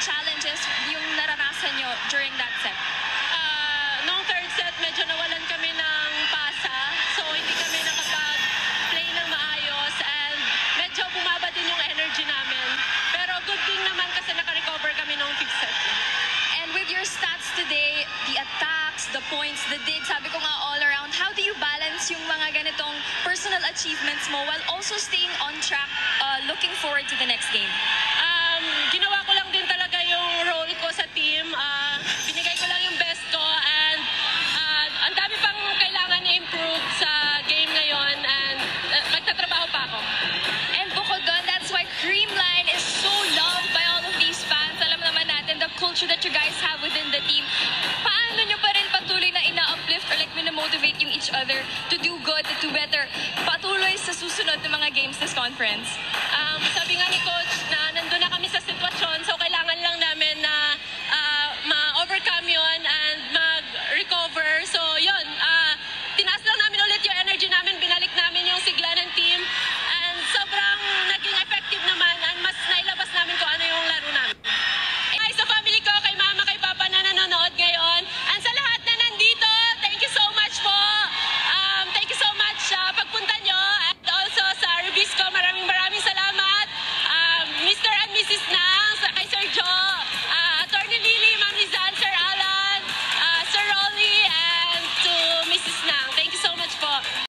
challenges yung naranasan nyo during that set? Noong third set, medyo nawalan kami ng pasa. So, hindi kami nakapag-play ng maayos. And medyo bumaba din yung energy namin. Pero good thing naman kasi naka-recover kami noong fifth set. And with your stats today, the attacks, the points, the digs, sabi ko nga all around, how do you balance yung mga ganitong personal achievements mo while also staying on track, looking forward to the next game? Ginawa ko lang din talaga yung role ko sa team. Binigay ko lang yung best ko and ang dami pang kailangan i-improve sa game ngayon and magtatrabaho pa ako. And bukod doon, that's why Creamline is so loved by all of these fans. Alam naman natin the culture that you guys have within the team. Paano nyo pa rin patuloy na ina-uplift or like minamotivate yung each other to do good, to do better, patuloy sa susunod na mga games this conference?